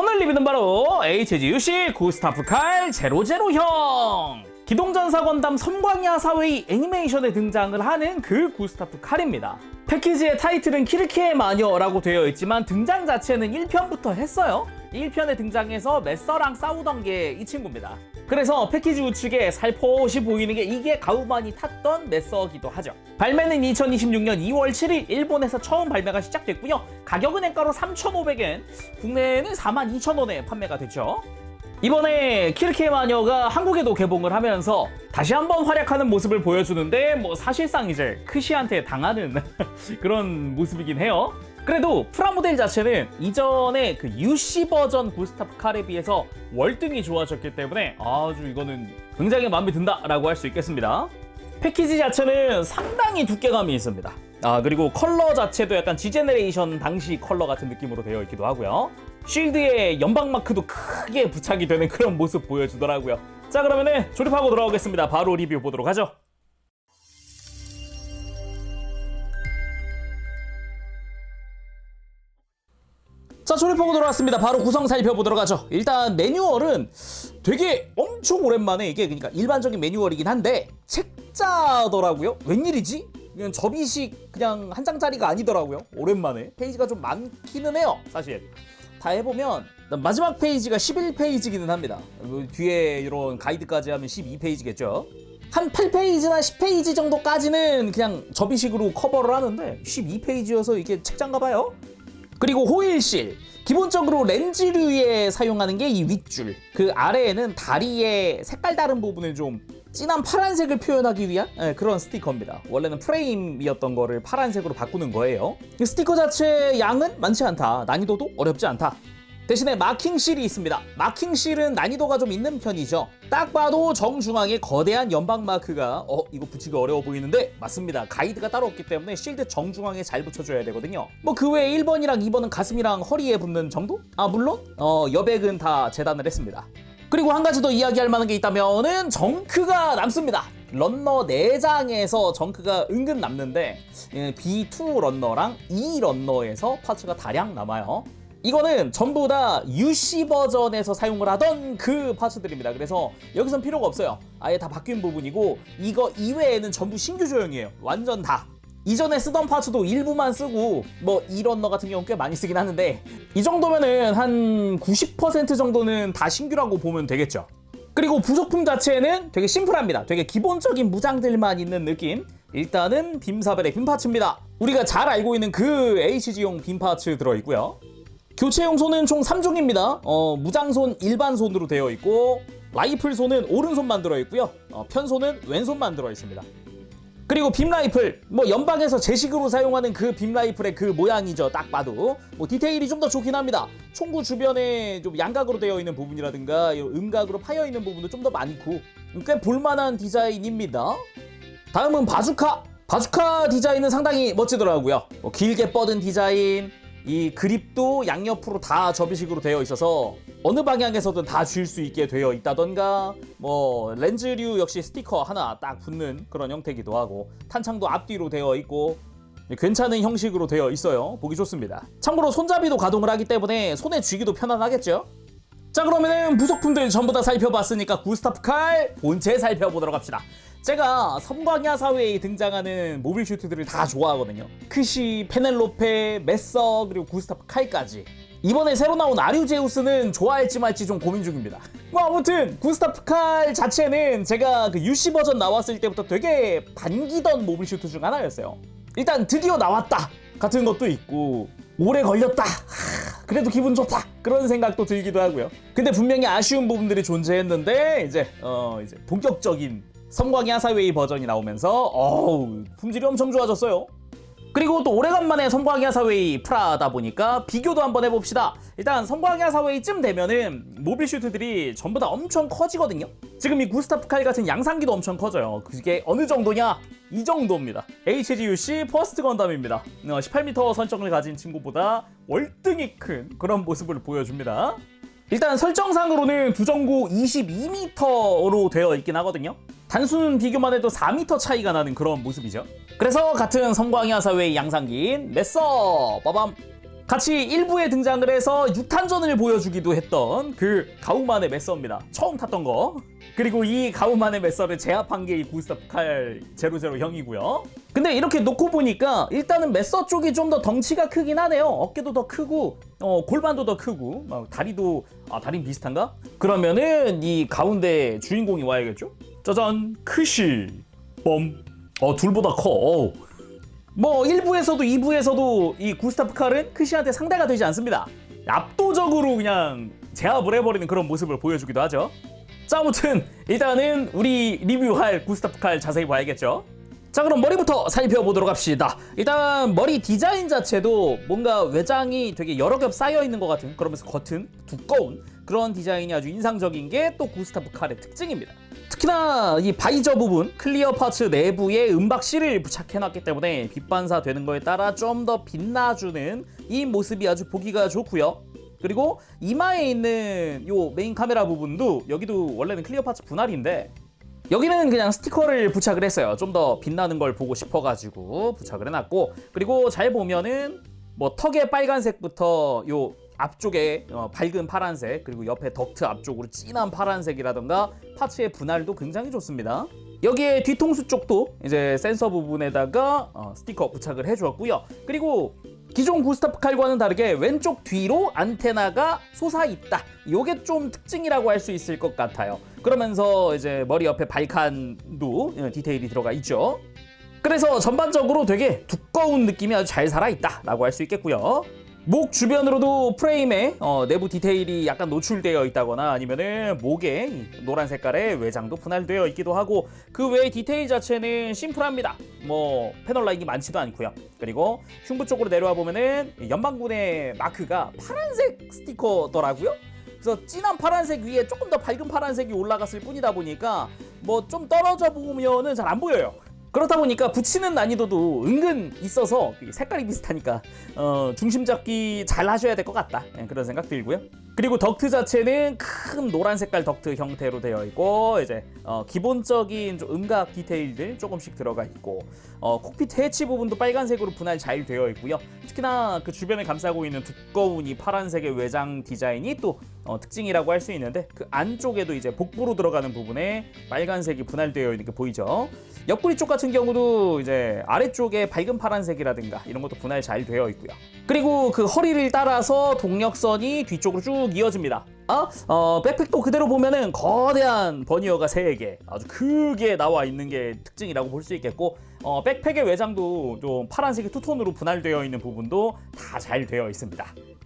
오늘 리뷰는 바로 HGUC 구스타프 칼 000형 기동전사 건담 섬광야 사회의 애니메이션에 등장을 하는 그 구스타프 칼입니다. 패키지의 타이틀은 키르키의 마녀라고 되어 있지만 등장 자체는 1편부터 했어요. 1편에 등장해서 메서랑 싸우던 게 이 친구입니다. 그래서 패키지 우측에 살포시 보이는 게 이게 가우만이 탔던 메서기도 하죠. 발매는 2026년 2월 7일 일본에서 처음 발매가 시작됐고요. 가격은 엔가로 3,500엔, 국내에는 42,000원에 판매가 됐죠. 이번에 키르키의 마녀가 한국에도 개봉을 하면서 다시 한번 활약하는 모습을 보여주는데 뭐 사실상 이제 크시한테 당하는 그런 모습이긴 해요. 그래도 프라모델 자체는 이전에 그 UC 버전 구스타프 칼에 비해서 월등히 좋아졌기 때문에 아주 이거는 굉장히 마음에 든다라고 할 수 있겠습니다. 패키지 자체는 상당히 두께감이 있습니다. 그리고 컬러 자체도 약간 G제네레이션 당시 컬러 같은 느낌으로 되어 있기도 하고요. 쉴드에 연방 마크도 크게 부착이 되는 그런 모습 보여주더라고요. 자, 그러면은 조립하고 돌아오겠습니다. 바로 리뷰 보도록 하죠. 자, 조립하고 돌아왔습니다. 바로 구성 살펴보도록 하죠. 일단 매뉴얼은 되게 엄청 오랜만에 이게 그러니까 일반적인 매뉴얼이긴 한데 책자더라고요. 웬일이지? 그냥 접이식 그냥 한 장짜리가 아니더라고요. 오랜만에 페이지가 좀 많기는 해요. 사실 다 해보면 마지막 페이지가 11페이지기는 합니다. 뒤에 이런 가이드까지 하면 12페이지겠죠. 한 8페이지나 10페이지 정도까지는 그냥 접이식으로 커버를 하는데 12페이지여서 이게 책자인가 봐요. 그리고 호일실, 기본적으로 렌즈류에 사용하는 게 이 윗줄, 그 아래에는 다리의 색깔 다른 부분을 좀 진한 파란색을 표현하기 위한 그런 스티커입니다. 원래는 프레임이었던 거를 파란색으로 바꾸는 거예요. 이 스티커 자체의 양은 많지 않다. 난이도도 어렵지 않다. 대신에 마킹실이 있습니다. 마킹실은 난이도가 좀 있는 편이죠. 딱 봐도 정중앙에 거대한 연방 마크가 이거 붙이기 어려워 보이는데 맞습니다. 가이드가 따로 없기 때문에 실드 정중앙에 잘 붙여줘야 되거든요. 뭐 그 외에 1번이랑 2번은 가슴이랑 허리에 붙는 정도? 물론 여백은 다 재단을 했습니다. 그리고 한 가지 더 이야기할 만한 게 있다면은 정크가 남습니다. 런너 4장에서 정크가 은근 남는데 B2 런너랑 E 런너에서 파츠가 다량 남아요. 이거는 전부 다 UC 버전에서 사용을 하던 그 파츠들입니다. 그래서 여기선 필요가 없어요. 아예 다 바뀐 부분이고 이거 이외에는 전부 신규 조형이에요. 완전 다. 이전에 쓰던 파츠도 일부만 쓰고 뭐 이런너 같은 경우는 꽤 많이 쓰긴 하는데 이 정도면은 한 90% 정도는 다 신규라고 보면 되겠죠. 그리고 부속품 자체는 되게 심플합니다. 되게 기본적인 무장들만 있는 느낌. 일단은 빔사벨의 빔파츠입니다. 우리가 잘 알고 있는 그 HG용 빔파츠 들어있고요. 교체용 손은 총 3종입니다. 무장손 일반손으로 되어 있고 라이플손은 오른손만 들어있고요. 편손은 왼손만 들어있습니다. 그리고 빔라이플, 뭐 연방에서 제식으로 사용하는 그 빔라이플의 그 모양이죠. 딱 봐도 뭐 디테일이 좀 더 좋긴 합니다. 총구 주변에 좀 양각으로 되어 있는 부분이라든가 음각으로 파여 있는 부분도 좀 더 많고 꽤 볼만한 디자인입니다. 다음은 바주카. 바주카 디자인은 상당히 멋지더라고요. 길게 뻗은 디자인, 이 그립도 양옆으로 다 접이식으로 되어 있어서 어느 방향에서든 다 쥘 수 있게 되어 있다던가 뭐 렌즈류 역시 스티커 하나 딱 붙는 그런 형태기도 하고 탄창도 앞뒤로 되어 있고 괜찮은 형식으로 되어 있어요. 보기 좋습니다. 참고로 손잡이도 가동을 하기 때문에 손에 쥐기도 편안하겠죠. 자, 그러면은 부속품들 전부 다 살펴봤으니까 구스타프 칼 본체 살펴보도록 합시다. 제가 섬광야 사회에 등장하는 모빌 슈트들을 다 좋아하거든요. 크시, 페넬로페, 메서, 그리고 구스타프 칼까지. 이번에 새로 나온 아류제우스는 좋아할지 말지 좀 고민 중입니다. 뭐 아무튼 구스타프 칼 자체는 제가 그 UC 버전 나왔을 때부터 되게 반기던 모빌 슈트 중 하나였어요. 일단 드디어 나왔다 같은 것도 있고 오래 걸렸다 그래도 기분 좋다 그런 생각도 들기도 하고요. 근데 분명히 아쉬운 부분들이 존재했는데 이제 본격적인 섬광야 사회의 버전이 나오면서 품질이 엄청 좋아졌어요. 그리고 또 오래간만에 섬광야 사회의 프라다 보니까 비교도 한번 해봅시다. 일단 섬광야 사회이쯤 되면은 모빌 슈트들이 전부 다 엄청 커지거든요. 지금 이 구스타프 칼 같은 양상기도 엄청 커져요. 그게 어느 정도냐? 이 정도입니다. HGUC 퍼스트 건담입니다. 18m 설정을 가진 친구보다 월등히 큰 그런 모습을 보여줍니다. 일단 설정상으로는 두정구 22m로 되어 있긴 하거든요. 단순 비교만 해도 4m 차이가 나는 그런 모습이죠. 그래서 같은 섬광야 사회의 양상기인 메서 빠밤 같이 1부에 등장을 해서 6탄전을 보여주기도 했던 그 가우만의 메서입니다. 처음 탔던 거. 그리고 이 가우만의 메서를 제압한 게 이 구스타프 칼 000형이고요. 근데 이렇게 놓고 보니까 일단은 메서 쪽이 좀 더 덩치가 크긴 하네요. 어깨도 더 크고 골반도 더 크고 다리도 다리는 비슷한가? 그러면은 이 가운데 주인공이 와야겠죠? 짜잔, 크시 뻔. 둘보다 커. 뭐 1부에서도 2부에서도 이 구스타프 칼은 크시한테 상대가 되지 않습니다. 압도적으로 그냥 제압을 해버리는 그런 모습을 보여주기도 하죠. 자, 아무튼 일단은 우리 리뷰할 구스타프 칼 자세히 봐야겠죠. 자, 그럼 머리부터 살펴보도록 합시다. 일단 머리 디자인 자체도 뭔가 외장이 되게 여러 겹 쌓여있는 것 같은, 그러면서 겉은 두꺼운 그런 디자인이 아주 인상적인 게 또 구스타프 칼의 특징입니다. 특히나 이 바이저 부분, 클리어 파츠 내부에 은박실을 부착해놨기 때문에 빛 반사되는 거에 따라 좀 더 빛나주는 이 모습이 아주 보기가 좋고요. 그리고 이마에 있는 요 메인 카메라 부분도 여기도 원래는 클리어 파츠 분할인데 여기는 그냥 스티커를 부착을 했어요. 좀 더 빛나는 걸 보고 싶어가지고 부착을 해놨고, 그리고 잘 보면은 뭐 턱의 빨간색부터 요 앞쪽에 밝은 파란색, 그리고 옆에 덕트 앞쪽으로 진한 파란색이라던가 파츠의 분할도 굉장히 좋습니다. 여기에 뒤통수 쪽도 이제 센서 부분에다가 스티커 부착을 해주었고요. 그리고 기존 구스타프 칼과는 다르게 왼쪽 뒤로 안테나가 솟아있다. 이게 좀 특징이라고 할 수 있을 것 같아요. 그러면서 이제 머리 옆에 발칸도 디테일이 들어가 있죠. 그래서 전반적으로 되게 두꺼운 느낌이 아주 잘 살아있다 라고 할 수 있겠고요. 목 주변으로도 프레임에 내부 디테일이 약간 노출되어 있다거나 아니면은 목에 노란 색깔의 외장도 분할되어 있기도 하고, 그 외의 디테일 자체는 심플합니다. 뭐 패널 라인이 많지도 않고요. 그리고 흉부 쪽으로 내려와 보면은 연방군의 마크가 파란색 스티커더라고요. 그래서 진한 파란색 위에 조금 더 밝은 파란색이 올라갔을 뿐이다 보니까 뭐 좀 떨어져 보면은 잘 안 보여요. 그렇다 보니까 붙이는 난이도도 은근 있어서 색깔이 비슷하니까 중심 잡기 잘 하셔야 될 것 같다, 그런 생각 들고요. 그리고 덕트 자체는 큰 노란 색깔 덕트 형태로 되어 있고, 이제 기본적인 좀 음각 디테일들 조금씩 들어가 있고, 콕핏 해치 부분도 빨간색으로 분할 잘 되어 있고요. 특히나 그 주변을 감싸고 있는 두꺼운 이 파란색의 외장 디자인이 또 특징이라고 할 수 있는데, 그 안쪽에도 이제 복부로 들어가는 부분에 빨간색이 분할되어 있는 게 보이죠. 옆구리 쪽 같은 경우도 이제 아래쪽에 밝은 파란색이라든가 이런 것도 분할 잘 되어 있고요. 그리고 그 허리를 따라서 동력선이 뒤쪽으로 쭉 이어집니다. 백팩도 그대로 보면은 거대한 버니어가 3개 아주 크게 나와 있는 게 특징이라고 볼 수 있겠고, 백팩의 외장도 좀 파란색이 투톤으로 분할되어 있는 부분도 다 잘 되어 있습니다.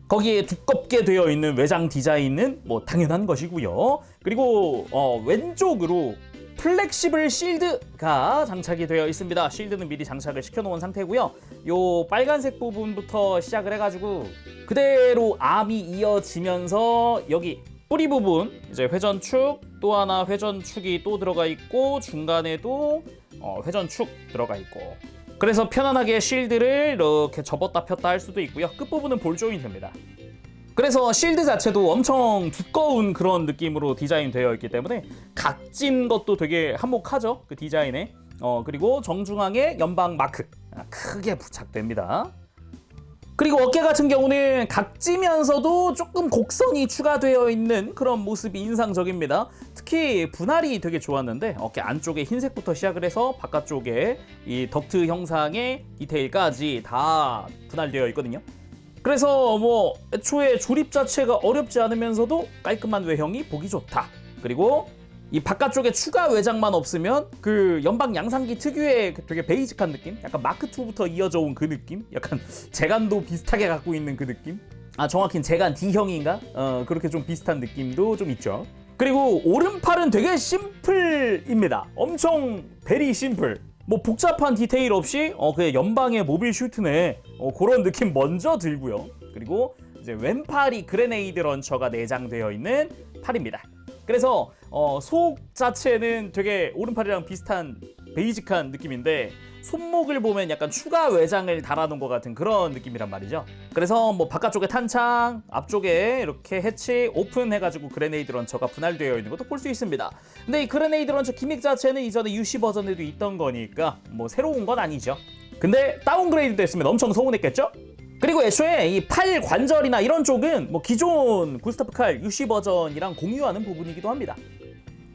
거기에 두껍게 되어 있는 외장 디자인은 뭐 당연한 것이고요. 그리고 왼쪽으로 플렉시블 실드가 장착이 되어 있습니다. 실드는 미리 장착을 시켜놓은 상태고요. 요 빨간색 부분부터 시작을 해가지고 그대로 암이 이어지면서 여기 뿌리 부분 이제 회전축, 또 하나 회전축이 또 들어가 있고, 중간에도 회전축 들어가 있고, 그래서 편안하게 실드를 이렇게 접었다 폈다 할 수도 있고요. 끝부분은 볼 조인트입니다. 그래서 실드 자체도 엄청 두꺼운 그런 느낌으로 디자인되어 있기 때문에 각진 것도 되게 한몫하죠, 그 디자인에. 그리고 정중앙에 연방 마크 크게 부착됩니다. 그리고 어깨 같은 경우는 각지면서도 조금 곡선이 추가되어 있는 그런 모습이 인상적입니다. 특히 분할이 되게 좋았는데 어깨 안쪽에 흰색부터 시작을 해서 바깥쪽에 이 덕트 형상의 디테일까지 다 분할되어 있거든요. 그래서 뭐 애초에 조립 자체가 어렵지 않으면서도 깔끔한 외형이 보기 좋다. 그리고 이 바깥쪽에 추가 외장만 없으면 그 연방 양상기 특유의 되게 베이직한 느낌? 약간 마크2부터 이어져 온 그 느낌? 약간 제간도 비슷하게 갖고 있는 그 느낌? 정확히는 제간 D형인가? 그렇게 좀 비슷한 느낌도 좀 있죠. 그리고 오른팔은 되게 심플입니다. 엄청 베리 심플. 뭐 복잡한 디테일 없이 그냥 연방의 모빌 슈트네, 그런 느낌 먼저 들고요. 그리고 이제 왼팔이 그레네이드 런처가 내장되어 있는 팔입니다. 그래서 속 자체는 되게 오른팔이랑 비슷한 베이직한 느낌인데 손목을 보면 약간 추가 외장을 달아놓은 것 같은 그런 느낌이란 말이죠. 그래서 뭐 바깥쪽에 탄창, 앞쪽에 이렇게 해치 오픈해가지고 그레네이드 런처가 분할되어 있는 것도 볼 수 있습니다. 근데 이 그레네이드 런처 기믹 자체는 이전에 UC 버전에도 있던 거니까 뭐 새로운 건 아니죠. 근데 다운그레이드 됐으면 엄청 서운했겠죠? 그리고 애초에 이 팔 관절이나 이런 쪽은 뭐 기존 구스타프 칼 UC 버전이랑 공유하는 부분이기도 합니다.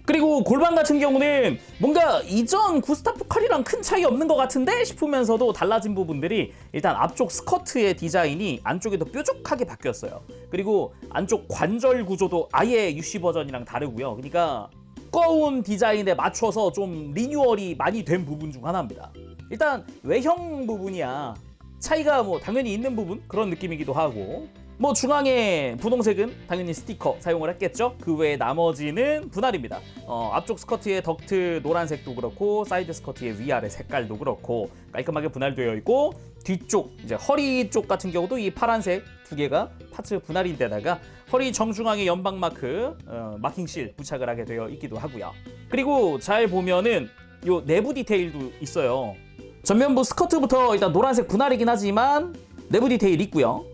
그리고 골반 같은 경우는 뭔가 이전 구스타프 칼이랑 큰 차이 없는 것 같은데 싶으면서도 달라진 부분들이 일단 앞쪽 스커트의 디자인이 안쪽에 더 뾰족하게 바뀌었어요. 그리고 안쪽 관절 구조도 아예 UC 버전이랑 다르고요. 그러니까 두꺼운 디자인에 맞춰서 좀 리뉴얼이 많이 된 부분 중 하나입니다. 일단 외형 부분이야 차이가 뭐 당연히 있는 부분 그런 느낌이기도 하고, 뭐 중앙에 분홍색은 당연히 스티커 사용을 했겠죠. 그 외에 나머지는 분할입니다. 앞쪽 스커트의 덕트 노란색도 그렇고 사이드 스커트의 위아래 색깔도 그렇고 깔끔하게 분할되어 있고, 뒤쪽 이제 허리 쪽 같은 경우도 이 파란색 두 개가 파츠 분할인데다가 허리 정중앙에 연방 마크 마킹 실 부착을 하게 되어 있기도 하고요. 그리고 잘 보면은 요 내부 디테일도 있어요. 전면부 스커트부터 일단 노란색 분할이긴 하지만 내부 디테일 있고요.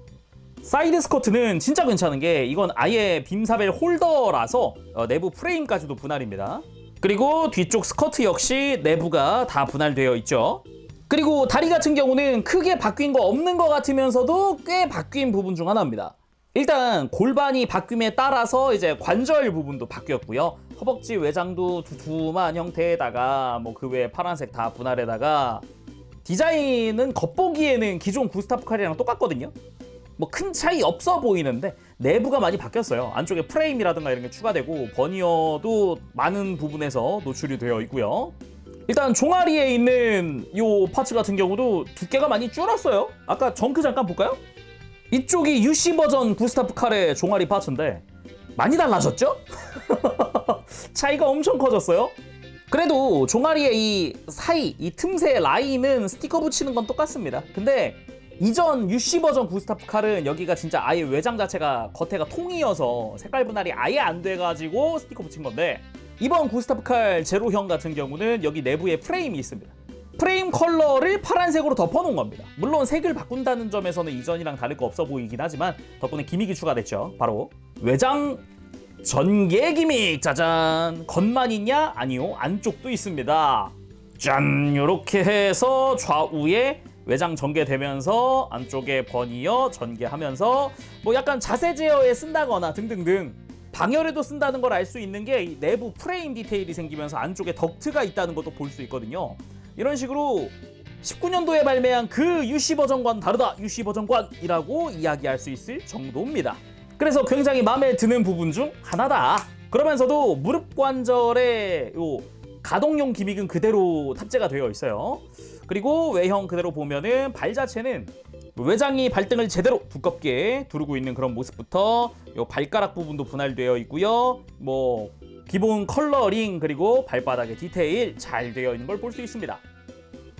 사이드 스커트는 진짜 괜찮은 게 이건 아예 빔사벨 홀더라서 내부 프레임까지도 분할입니다. 그리고 뒤쪽 스커트 역시 내부가 다 분할되어 있죠. 그리고 다리 같은 경우는 크게 바뀐 거 없는 것 같으면서도 꽤 바뀐 부분 중 하나입니다. 일단 골반이 바뀜에 따라서 이제 관절 부분도 바뀌었고요. 허벅지 외장도 두툼한 형태에다가 뭐 그 외에 파란색 다 분할에다가 디자인은 겉보기에는 기존 구스타프 칼이랑 똑같거든요. 뭐 큰 차이 없어 보이는데 내부가 많이 바뀌었어요. 안쪽에 프레임이라든가 이런 게 추가되고 버니어도 많은 부분에서 노출이 되어 있고요. 일단 종아리에 있는 이 파츠 같은 경우도 두께가 많이 줄었어요. 아까 정크 잠깐 볼까요? 이쪽이 UC 버전 구스타프 칼의 종아리 파츠인데 많이 달라졌죠? 차이가 엄청 커졌어요. 그래도 종아리의 이 사이, 이 틈새 라인은 스티커 붙이는 건 똑같습니다. 근데 이전 UC 버전 구스타프 칼은 여기가 진짜 아예 외장 자체가 겉에가 통이어서 색깔 분할이 아예 안 돼가지고 스티커 붙인 건데, 이번 구스타프 칼 제로형 같은 경우는 여기 내부에 프레임이 있습니다. 프레임 컬러를 파란색으로 덮어놓은 겁니다. 물론 색을 바꾼다는 점에서는 이전이랑 다를 거 없어 보이긴 하지만 덕분에 기믹이 추가됐죠. 바로 외장 전개 기믹. 짜잔. 겉만 있냐? 아니요, 안쪽도 있습니다. 짠. 요렇게 해서 좌우에 외장 전개되면서 안쪽에 버니어 전개하면서 뭐 약간 자세 제어에 쓴다거나 등등등 방열에도 쓴다는 걸 알 수 있는 게 이 내부 프레임 디테일이 생기면서 안쪽에 덕트가 있다는 것도 볼 수 있거든요. 이런 식으로 19년도에 발매한 그 UC 버전과는 다르다, UC 버전과이라고 이야기할 수 있을 정도입니다. 그래서 굉장히 마음에 드는 부분 중 하나다. 그러면서도 무릎 관절의 요 가동용 기믹은 그대로 탑재가 되어 있어요. 그리고 외형 그대로 보면은 발 자체는 외장이 발등을 제대로 두껍게 두르고 있는 그런 모습부터 요 발가락 부분도 분할되어 있고요. 뭐 기본 컬러링 그리고 발바닥의 디테일 잘 되어 있는 걸 볼 수 있습니다.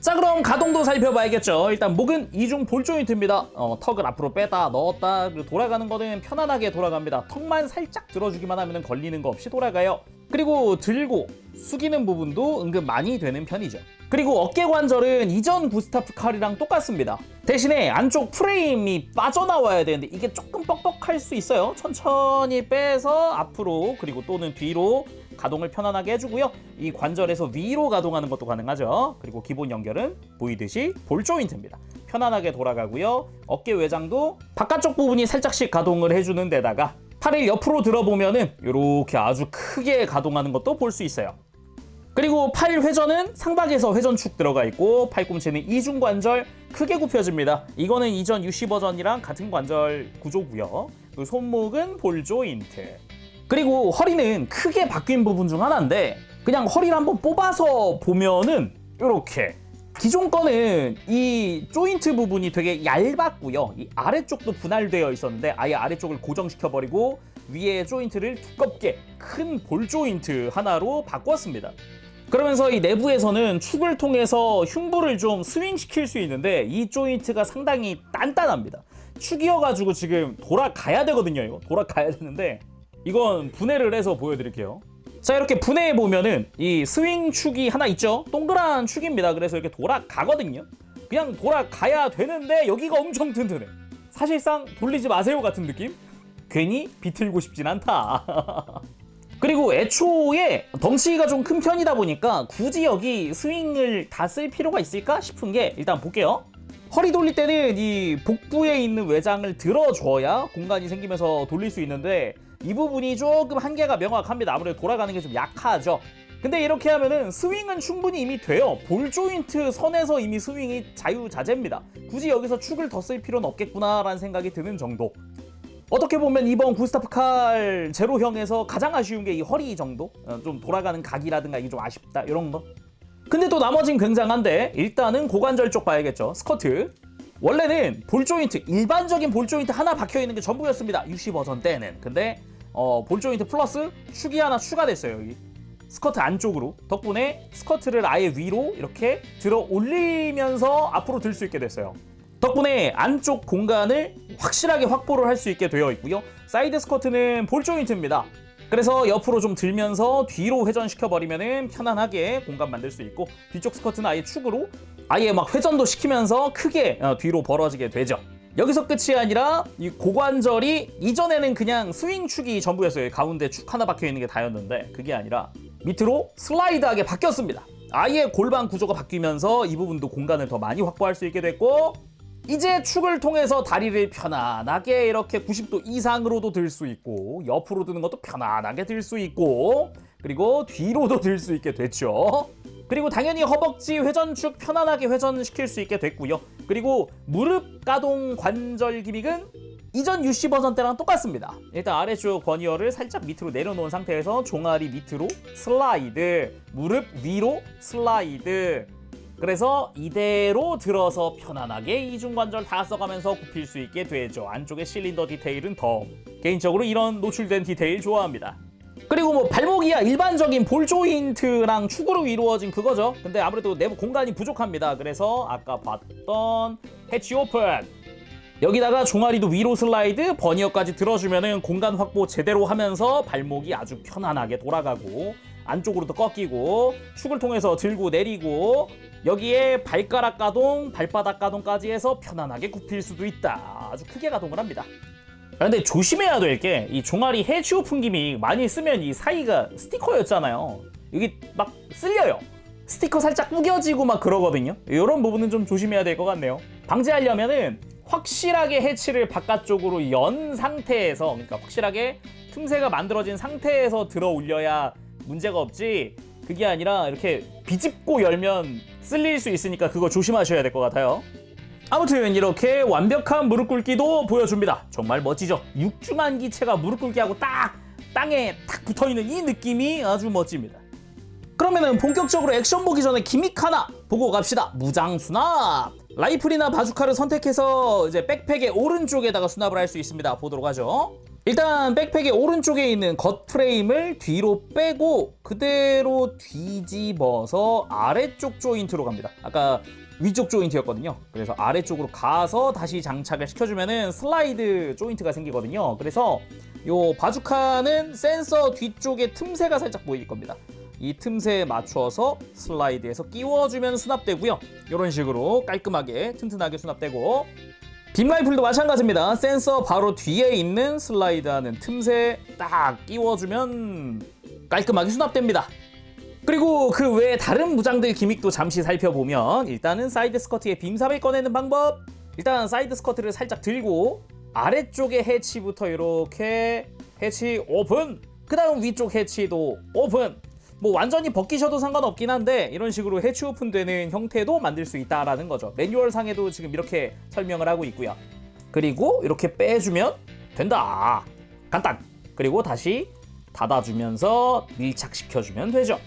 자, 그럼 가동도 살펴봐야겠죠. 일단 목은 이중 볼 조인트입니다. 턱을 앞으로 빼다 넣었다 돌아가는 거는 편안하게 돌아갑니다. 턱만 살짝 들어주기만 하면 걸리는 거 없이 돌아가요. 그리고 들고 숙이는 부분도 은근 많이 되는 편이죠. 그리고 어깨 관절은 이전 구스타프 칼이랑 똑같습니다. 대신에 안쪽 프레임이 빠져나와야 되는데 이게 조금 뻑뻑할 수 있어요. 천천히 빼서 앞으로 그리고 또는 뒤로 가동을 편안하게 해주고요. 이 관절에서 위로 가동하는 것도 가능하죠. 그리고 기본 연결은 보이듯이 볼 조인트입니다. 편안하게 돌아가고요. 어깨 외장도 바깥쪽 부분이 살짝씩 가동을 해주는 데다가 팔을 옆으로 들어보면은 이렇게 아주 크게 가동하는 것도 볼 수 있어요. 그리고 팔 회전은 상박에서 회전축 들어가 있고 팔꿈치는 이중 관절 크게 굽혀집니다. 이거는 이전 UC 버전이랑 같은 관절 구조고요. 그리고 손목은 볼 조인트. 그리고 허리는 크게 바뀐 부분 중 하나인데 그냥 허리를 한번 뽑아서 보면은 이렇게 기존 거는 이 조인트 부분이 되게 얇았고요. 이 아래쪽도 분할되어 있었는데 아예 아래쪽을 고정시켜버리고 위에 조인트를 두껍게 큰 볼 조인트 하나로 바꿨습니다. 그러면서 이 내부에서는 축을 통해서 흉부를 좀 스윙시킬 수 있는데 이 조인트가 상당히 단단합니다. 축이어가지고 지금 돌아가야 되거든요. 이거 돌아가야 되는데 이건 분해를 해서 보여드릴게요. 자, 이렇게 분해해보면은 이 스윙 축이 하나 있죠. 동그란 축입니다. 그래서 이렇게 돌아가거든요. 그냥 돌아가야 되는데 여기가 엄청 튼튼해. 사실상 돌리지 마세요 같은 느낌? 괜히 비틀고 싶진 않다. 그리고 애초에 덩치가 좀 큰 편이다 보니까 굳이 여기 스윙을 다 쓸 필요가 있을까 싶은 게 일단 볼게요. 허리 돌릴 때는 이 복부에 있는 외장을 들어줘야 공간이 생기면서 돌릴 수 있는데 이 부분이 조금 한계가 명확합니다. 아무래도 돌아가는 게 좀 약하죠. 근데 이렇게 하면은 스윙은 충분히 이미 돼요. 볼 조인트 선에서 이미 스윙이 자유자재입니다. 굳이 여기서 축을 더 쓸 필요는 없겠구나라는 생각이 드는 정도. 어떻게 보면 이번 구스타프 칼 제로형에서 가장 아쉬운 게 이 허리 정도? 좀 돌아가는 각이라든가 이게 좀 아쉽다 이런 거. 근데 또 나머진 굉장한데 일단은 고관절 쪽 봐야겠죠. 스커트. 원래는 볼 조인트, 일반적인 볼 조인트 하나 박혀있는 게 전부였습니다. 60 버전 때는. 근데 볼 조인트 플러스 축이 하나 추가됐어요. 여기 스커트 안쪽으로. 덕분에 스커트를 아예 위로 이렇게 들어 올리면서 앞으로 들 수 있게 됐어요. 덕분에 안쪽 공간을 확실하게 확보를 할 수 있게 되어 있고요. 사이드 스커트는 볼 조인트입니다. 그래서 옆으로 좀 들면서 뒤로 회전시켜버리면은 편안하게 공간 만들 수 있고, 뒤쪽 스커트는 아예 축으로 아예 막 회전도 시키면서 크게 뒤로 벌어지게 되죠. 여기서 끝이 아니라 이 고관절이 이전에는 그냥 스윙 축이 전부였어요. 가운데 축 하나 박혀 있는 게 다였는데 그게 아니라 밑으로 슬라이드하게 바뀌었습니다. 아예 골반 구조가 바뀌면서 이 부분도 공간을 더 많이 확보할 수 있게 됐고, 이제 축을 통해서 다리를 편안하게 이렇게 90도 이상으로도 들 수 있고, 옆으로 드는 것도 편안하게 들 수 있고, 그리고 뒤로도 들 수 있게 됐죠. 그리고 당연히 허벅지 회전축 편안하게 회전시킬 수 있게 됐고요. 그리고 무릎 가동 관절 기믹은 이전 UC 버전 때랑 똑같습니다. 일단 아래쪽 버니어를 살짝 밑으로 내려놓은 상태에서 종아리 밑으로 슬라이드, 무릎 위로 슬라이드. 그래서 이대로 들어서 편안하게 이중관절 다 써가면서 굽힐 수 있게 되죠. 안쪽에 실린더 디테일은 더 개인적으로 이런 노출된 디테일 좋아합니다. 그리고 뭐 발목이야 일반적인 볼 조인트랑 축으로 이루어진 그거죠. 근데 아무래도 내부 공간이 부족합니다. 그래서 아까 봤던 해치 오픈, 여기다가 종아리도 위로 슬라이드, 버니어까지 들어주면은 공간 확보 제대로 하면서 발목이 아주 편안하게 돌아가고, 안쪽으로도 꺾이고, 축을 통해서 들고 내리고, 여기에 발가락 가동, 발바닥 가동까지 해서 편안하게 굽힐 수도 있다. 아주 크게 가동을 합니다. 근데 조심해야 될 게, 이 종아리 해치 오픈 기믹 많이 쓰면 이 사이가 스티커였잖아요. 여기 막 쓸려요. 스티커 살짝 구겨지고 막 그러거든요. 이런 부분은 좀 조심해야 될 것 같네요. 방지하려면은 확실하게 해치를 바깥쪽으로 연 상태에서, 그러니까 확실하게 틈새가 만들어진 상태에서 들어 올려야 문제가 없지, 그게 아니라 이렇게 비집고 열면 쓸릴 수 있으니까 그거 조심하셔야 될 것 같아요. 아무튼 이렇게 완벽한 무릎 꿇기도 보여줍니다. 정말 멋지죠? 육중한 기체가 무릎 꿇기하고 딱 땅에 탁 붙어있는 이 느낌이 아주 멋집니다. 그러면은 본격적으로 액션 보기 전에 기믹 하나 보고 갑시다. 무장 수납. 라이플이나 바주카를 선택해서 이제 백팩의 오른쪽에다가 수납을 할 수 있습니다. 보도록 하죠. 일단 백팩의 오른쪽에 있는 겉 프레임을 뒤로 빼고 그대로 뒤집어서 아래쪽 조인트로 갑니다. 아까 위쪽 조인트였거든요. 그래서 아래쪽으로 가서 다시 장착을 시켜주면은 슬라이드 조인트가 생기거든요. 그래서 요 바주카는 센서 뒤쪽에 틈새가 살짝 보일 겁니다. 이 틈새에 맞춰서 슬라이드해서 끼워주면 수납되고요. 이런 식으로 깔끔하게 튼튼하게 수납되고, 빔 라이플도 마찬가지입니다. 센서 바로 뒤에 있는 슬라이드하는 틈새 딱 끼워주면 깔끔하게 수납됩니다. 그리고 그 외에 다른 무장들 기믹도 잠시 살펴보면, 일단은 사이드 스커트의 빔삽을 꺼내는 방법. 일단 사이드 스커트를 살짝 들고 아래쪽에 해치부터 이렇게 해치 오픈, 그 다음 위쪽 해치도 오픈. 뭐 완전히 벗기셔도 상관없긴 한데 이런 식으로 해치 오픈되는 형태도 만들 수 있다라는 거죠. 매뉴얼 상에도 지금 이렇게 설명을 하고 있고요. 그리고 이렇게 빼주면 된다. 간단. 그리고 다시 닫아주면서 밀착시켜주면 되죠.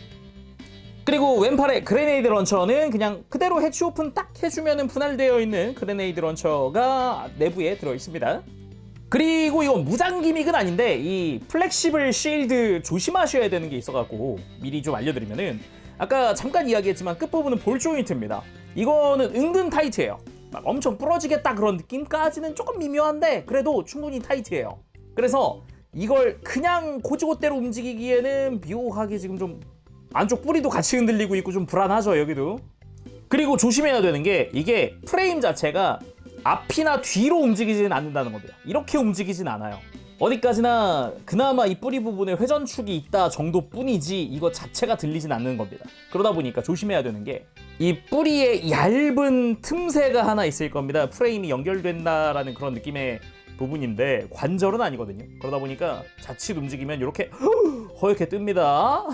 그리고 왼팔의 그레네이드 런처는 그냥 그대로 해치 오픈 딱 해주면 분할되어 있는 그레네이드 런처가 내부에 들어있습니다. 그리고 이건 무장 기믹은 아닌데 이 플렉시블 실드 조심하셔야 되는 게 있어갖고 미리 좀 알려드리면은, 아까 잠깐 이야기했지만 끝부분은 볼 조인트입니다. 이거는 은근 타이트해요. 막 엄청 부러지겠다 그런 느낌까지는 조금 미묘한데 그래도 충분히 타이트해요. 그래서 이걸 그냥 고지고대로 움직이기에는 묘하게 지금 좀 안쪽 뿌리도 같이 흔들리고 있고 좀 불안하죠, 여기도. 그리고 조심해야 되는 게, 이게 프레임 자체가 앞이나 뒤로 움직이지는 않는다는 겁니다. 이렇게 움직이진 않아요. 어디까지나 그나마 이 뿌리 부분에 회전축이 있다 정도뿐이지 이거 자체가 들리진 않는 겁니다. 그러다 보니까 조심해야 되는 게 이 뿌리에 얇은 틈새가 하나 있을 겁니다. 프레임이 연결된다라는 그런 느낌의 부분인데 관절은 아니거든요. 그러다 보니까 자칫 움직이면 이렇게 허옇게 뜹니다.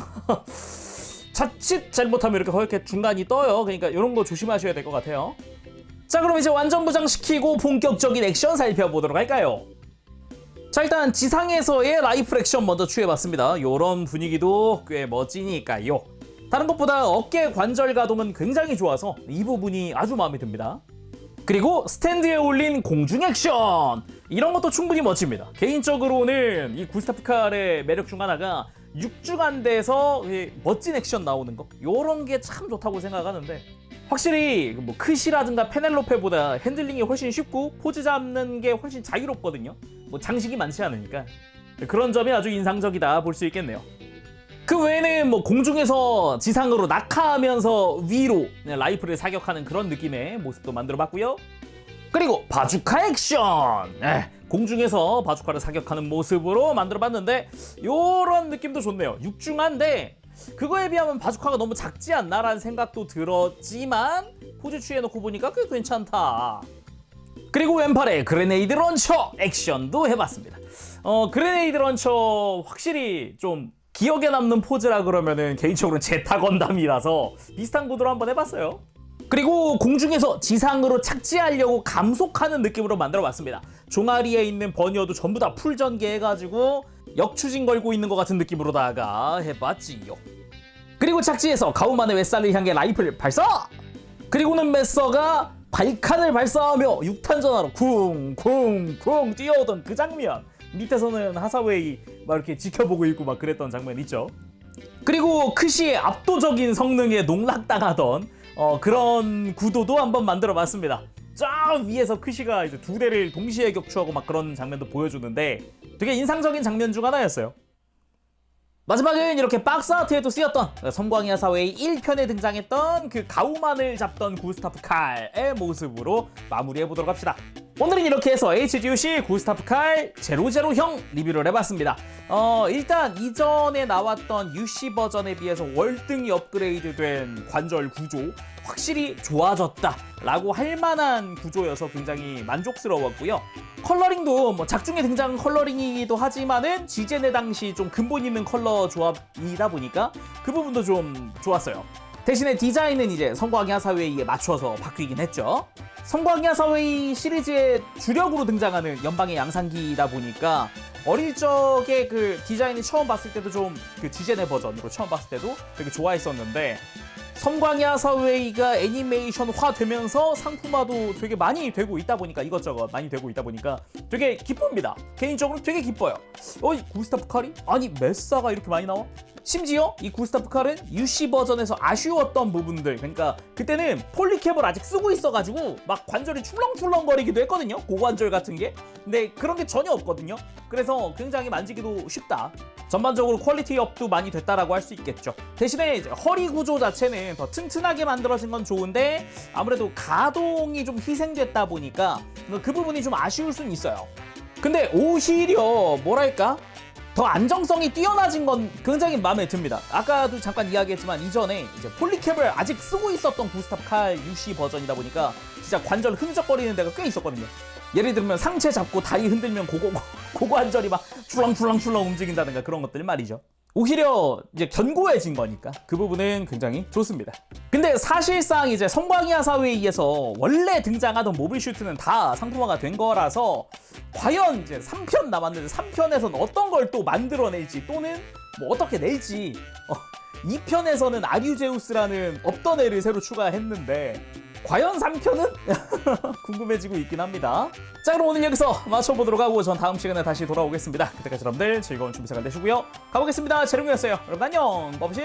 자칫 잘못하면 이렇게 허옇게 중간이 떠요. 그러니까 이런 거 조심하셔야 될 것 같아요. 자, 그럼 이제 완전 부장시키고 본격적인 액션 살펴보도록 할까요? 자, 일단 지상에서의 라이플 액션 먼저 취해봤습니다. 요런 분위기도 꽤 멋지니까요. 다른 것보다 어깨 관절 가동은 굉장히 좋아서 이 부분이 아주 마음에 듭니다. 그리고 스탠드에 올린 공중 액션! 이런 것도 충분히 멋집니다. 개인적으로는 이 구스타프 칼의 매력 중 하나가 육중한데서 멋진 액션 나오는 거, 요런 게 참 좋다고 생각하는데 확실히 뭐 크시라든가 페넬로페보다 핸들링이 훨씬 쉽고 포즈 잡는 게 훨씬 자유롭거든요. 뭐 장식이 많지 않으니까 그런 점이 아주 인상적이다 볼 수 있겠네요. 그 외에는 뭐 공중에서 지상으로 낙하하면서 위로 라이플을 사격하는 그런 느낌의 모습도 만들어봤고요. 그리고 바주카 액션! 공중에서 바주카를 사격하는 모습으로 만들어봤는데 요런 느낌도 좋네요. 육중한데 그거에 비하면 바주카가 너무 작지 않나라는 생각도 들었지만 포즈 취해놓고 보니까 꽤 괜찮다. 그리고 왼팔에 그레네이드 런처 액션도 해봤습니다. 그레네이드 런처 확실히 좀 기억에 남는 포즈라 그러면은 개인적으로는 제타 건담이라서 비슷한 구도로 한번 해봤어요. 그리고 공중에서 지상으로 착지하려고 감속하는 느낌으로 만들어봤습니다. 종아리에 있는 버니어도 전부 다 풀 전개해가지고 역추진 걸고 있는 것 같은 느낌으로다가 해봤지요. 그리고 착지해서 가우만의 웨살을 향해 라이플 발사! 그리고는 메서가 발칸을 발사하며 6탄 전화로 쿵쿵쿵 뛰어오던 그 장면, 밑에서는 하사웨이 막 이렇게 지켜보고 있고 막 그랬던 장면 있죠. 그리고 크시의 압도적인 성능에 농락당하던 그런 구도도 한번 만들어봤습니다. 저 위에서 크시가 이제 두 대를 동시에 격추하고 막 그런 장면도 보여주는데 되게 인상적인 장면 중 하나였어요. 마지막은 이렇게 박스 아트에도 쓰였던 섬광이 하사웨이 1편에 등장했던 그 가우만을 잡던 구스타프 칼의 모습으로 마무리해보도록 합시다. 오늘은 이렇게 해서 HGUC 구스타프 칼 000형 리뷰를 해봤습니다. 일단 이전에 나왔던 UC 버전에 비해서 월등히 업그레이드된 관절 구조 확실히 좋아졌다 라고 할 만한 구조여서 굉장히 만족스러웠고요. 컬러링도 뭐 작중에 등장한 컬러링이기도 하지만은 지제네 당시 좀 근본 있는 컬러 조합이다 보니까 그 부분도 좀 좋았어요. 대신에 디자인은 이제 섬광이 하사웨이에 맞춰서 바뀌긴 했죠. 섬광이 하사웨이 시리즈의 주력으로 등장하는 연방의 양산기이다 보니까 어릴 적에 그 디자인이 처음 봤을 때도 좀 그 지제네 버전으로 처음 봤을 때도 되게 좋아했었는데 섬광이 하사웨이가 애니메이션화 되면서 상품화도 되게 많이 되고 있다 보니까 이것저것 많이 되고 있다 보니까 되게 기쁩니다. 개인적으로 되게 기뻐요. 이 구스타프 칼이? 아니 메사가 이렇게 많이 나와? 심지어 이 구스타프 칼은 UC 버전에서 아쉬웠던 부분들, 그러니까 그때는 폴리캡을 아직 쓰고 있어가지고 막 관절이 출렁출렁거리기도 했거든요. 고관절 같은 게. 근데 그런 게 전혀 없거든요. 그래서 굉장히 만지기도 쉽다. 전반적으로 퀄리티 업도 많이 됐다라고 할 수 있겠죠. 대신에 이제 허리 구조 자체는 더 튼튼하게 만들어진 건 좋은데 아무래도 가동이 좀 희생됐다 보니까 그 부분이 좀 아쉬울 수는 있어요. 근데 오히려 뭐랄까? 더 안정성이 뛰어나진 건 굉장히 마음에 듭니다. 아까도 잠깐 이야기했지만 이전에 이제 폴리캡을 아직 쓰고 있었던 구스타프 칼 UC 버전이다 보니까 진짜 관절 흔적거리는 데가 꽤 있었거든요. 예를 들면 상체 잡고 다리 흔들면 고관절이 막 출렁출렁출렁 움직인다든가 그런 것들 말이죠. 오히려 이제 견고해진 거니까 그 부분은 굉장히 좋습니다. 근데 사실상 이제 섬광이 하사웨이에서 원래 등장하던 모빌 슈트는 다 상품화가 된 거라서 과연 이제 3편 남았는데 3편에서는 어떤 걸 또 만들어낼지 또는 뭐 어떻게 낼지 2편에서는 아류제우스라는 없던 애를 새로 추가했는데 과연 3편은? 궁금해지고 있긴 합니다. 자, 그럼 오늘 여기서 마쳐보도록 하고 전 다음 시간에 다시 돌아오겠습니다. 그때까지 여러분들 즐거운 준비 시간 되시고요. 가보겠습니다. 재룡이었어요. 여러분 안녕. 범시.